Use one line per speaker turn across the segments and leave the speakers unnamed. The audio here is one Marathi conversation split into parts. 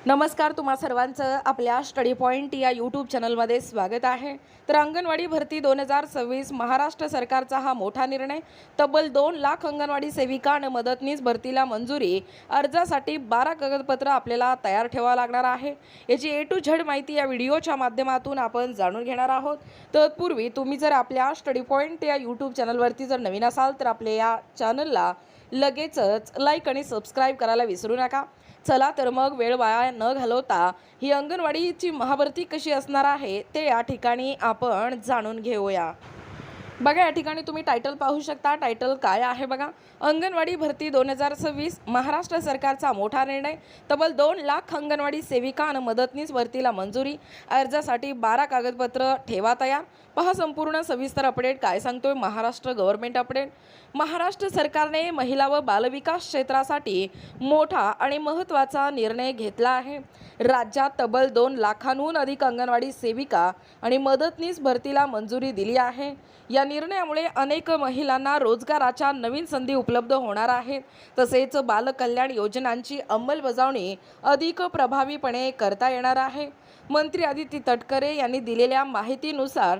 नमस्कार, तुम्हा सर्वांचं आपल्या स्टडी पॉईंट या यूट्यूब चॅनलमध्ये स्वागत आहे। तर अंगणवाडी भरती 2026 महाराष्ट्र सरकारचा हा मोठा निर्णय। तब्बल 2 लाख अंगणवाडी सेविका आणि मदतनीस भरतीला मंजुरी। अर्जासाठी 12 कागदपत्र आपल्याला तयार ठेवावं लागणार आहे। याची ए टू झेड माहिती या व्हिडिओच्या माध्यमातून आपण जाणून घेणार आहोत। तत्पूर्वी तुम्ही जर आपल्या स्टडी पॉईंट या यूट्यूब चॅनलवरती जर नवीन असाल तर आपल्या या चॅनलला लगेचच लाईक आणि सबस्क्राईब करायला विसरू नका। चला तर मग वेळ वाया न घालवता ही अंगणवाडीची महाभरती कशी असणार आहे ते या ठिकाणी आपण जाणून घेऊया। बघा, या ठिकाणी तुम्ही टायटल पाहू शकता। टायटल काय आहे बघा, अंगणवाडी भरती 2026 महाराष्ट्र सरकारचा मोठा निर्णय। तब्बल 2 लाख अंगणवाडी सेविका आणि मदतनीस भरतीला मंजुरी। अर्जासाठी 12 कागदपत्र ठेवा तयार। पहा संपूर्ण सविस्तर अपडेट काय सांगतोय महाराष्ट्र गव्हर्नमेंट अपडेट। महाराष्ट्र सरकारने महिला व बालविकास क्षेत्रासाठी मोठा आणि महत्त्वाचा निर्णय घेतला आहे। राज्यात तब्बल 2 लाखांहून अधिक अंगणवाडी सेविका आणि मदतनीस भरतीला मंजुरी दिली आहे। या निर्णयामुळे अनेक महिलांना रोजगाराच्या नवीन संधी उपलब्ध होणार आहेत। तसेच बालकल्याण योजनांची अंमलबजावणी अधिक प्रभावीपणे करता येणार आहे। मंत्री आदिती तटकरे यांनी दिलेल्या माहितीनुसार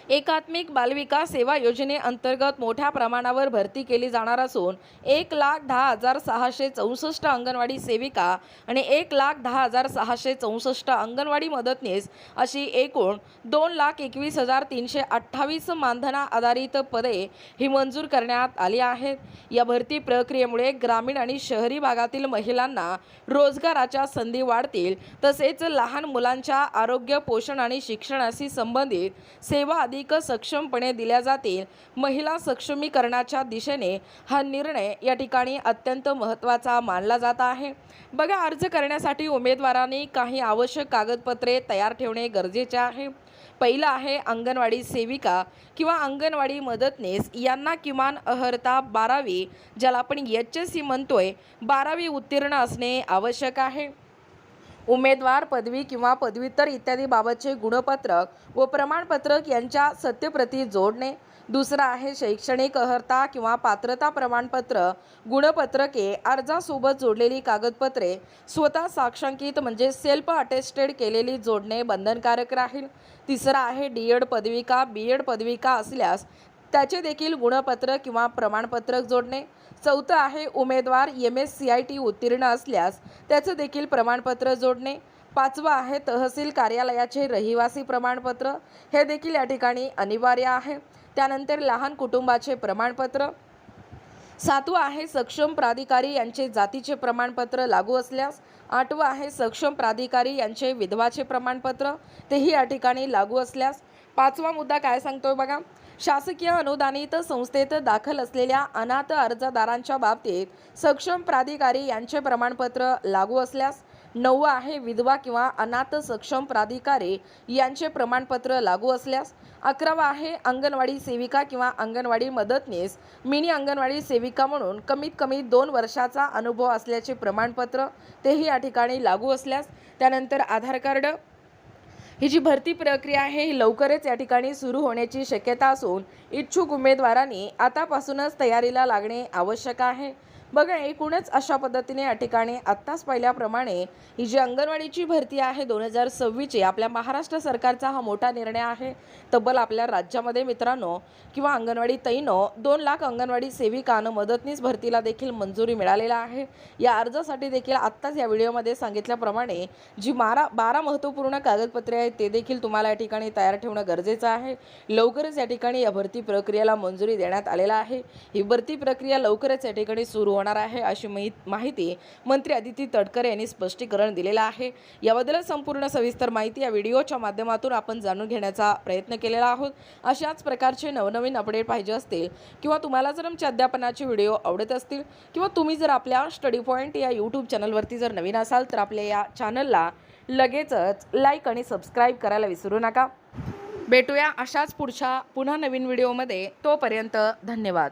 एकात्मिक बालविकास सेवा योजनेअंतर्गत मोठ्या प्रमाणावर भरती केली जाणार असून 1,10,664 अंगणवाडी सेविका आणि 1,10,664 अंगणवाडी मदतनीस अशी एकूण 2,21,328 मानधना आधारित पदे ही मंजूर करण्यात आली आहेत। या भरती प्रक्रियेमुळे ग्रामीण आणि शहरी भागातील महिलांना रोजगाराच्या संधी वाढतील। तसेच लहान मुलांच्या आरोग्य, पोषण आणि शिक्षणाशी संबंधित सेवा अधिक सक्षमपणे दिल्या जातील। महिला सक्षमीकरणाच्या दिशेने हा निर्णय या ठिकाणी अत्यंत महत्त्वाचा मानला जात आहे। बघा, अर्ज करण्यासाठी उमेदवारांनी काही आवश्यक कागदपत्रे तयार ठेवणे गरजेचे आहे। पहिला आहे अंगणवाडी सेविका किंवा अंगणवाडी मदतनीस यांना किमान अर्हता 12वी, ज्याला आपण HSC म्हणतोय, 12वी उत्तीर्ण असणे आवश्यक आहे। उमेदवार पदवी किंवा पदव्युत्तर इत्यादी बाबतचे गुणपत्रक व प्रमाणपत्रक यांच्या सत्यप्रती जोडणे। दुसरा आहे शैक्षणिक अर्हता किंवा पात्रता प्रमाणपत्र, गुणपत्रके, अर्जासोबत जोडलेली कागदपत्रे स्वतः साक्षांकित म्हणजे सेल्फ अटेस्टेड केलेली जोडणे बंधनकारक राहील। तिसरा आहे DED पदविका, BEd पदविका असल्यास त्याचे देखील गुणपत्र किंवा प्रमाणपत्रक जोडणे। चौथं आहे उमेदवार MSCIT उत्तीर्ण असल्यास त्याचं देखील प्रमाणपत्र जोडणे। पाचवं आहे तहसील कार्यालयाचे रहिवासी प्रमाणपत्र, हे देखील या ठिकाणी अनिवार्य आहे। त्यानंतर लहान कुटुंबाचे प्रमाणपत्र। सातवं आहे सक्षम प्राधिकारी यांचे जातीचे प्रमाणपत्र लागू असल्यास। आठवं आहे सक्षम प्राधिकारी यांचे विधवाचे प्रमाणपत्र, तेही या ठिकाणी लागू असल्यास। पाचवा मुद्दा काय सांगतोय बघा, शासकीय अनुदानित संस्थेत दाखल असलेल्या अनाथ अर्जदारांच्या बाबतीत सक्षम प्राधिकारी यांचे प्रमाणपत्र लागू असल्यास। नववा आहे विधवा किंवा अनाथ सक्षम प्राधिकारी यांचे प्रमाणपत्र लागू असल्यास। 11वा आहे अंगणवाडी सेविका किंवा अंगणवाडी मदतनीस मिनी अंगणवाडी सेविका म्हणून कमीत कमी 2 वर्षाचा अनुभव असल्याचे प्रमाणपत्र, तेही या ठिकाणी लागू असल्यास। त्यानंतर आधार कार्ड। ही जी भरती प्रक्रिया आहे ही लवकरच या ठिकाणी सुरू होण्याची शक्यता असून इच्छुक उमेदवारांनी आतापासूनच तयारीला लागणे आवश्यक आहे। बघा, एकूणच अशा पद्धतीने या ठिकाणी आत्ताच पाहिल्याप्रमाणे ही जी अंगणवाडीची भरती आहे 2026 आपल्या महाराष्ट्र सरकारचा हा मोठा निर्णय आहे। तब्बल आपल्या राज्यामध्ये मित्रांनो किंवा अंगणवाडी तैनो 2 लाख अंगणवाडी सेविका आणि मदतनीस भरतीला देखील मंजुरी मिळालेला आहे। या अर्जासाठी देखील आत्ताच या व्हिडिओमध्ये सांगितल्याप्रमाणे जी 12 महत्त्वपूर्ण कागदपत्रे आहेत ते देखील तुम्हाला या ठिकाणी तयार ठेवणं गरजेचं आहे। लवकरच या ठिकाणी या भरती प्रक्रियेला मंजुरी देण्यात आलेला आहे। ही भरती प्रक्रिया लवकरच या ठिकाणी सुरू होणार आहे अशी माहिती मंत्री आदिती तटकरे यांनी स्पष्टीकरण दिलेलं आहे। याबद्दल संपूर्ण सविस्तर माहिती या व्हिडिओच्या माध्यमातून आपण जाणून घेण्याचा प्रयत्न केलेला आहोत। अशाच प्रकारचे नवनवीन अपडेट पाहिजे असतील किंवा तुम्हाला जर आमच्या अध्यापनाचे व्हिडिओ आवडत असतील किंवा तुम्ही जर आपल्या स्टडी पॉईंट या यूट्यूब चॅनलवरती जर नवीन असाल तर आपल्या या चॅनलला लगेचच लाईक आणि सबस्क्राईब करायला विसरू नका। भेटूया अशाच पुन्हा नवीन व्हिडिओमध्ये। तोपर्यंत धन्यवाद।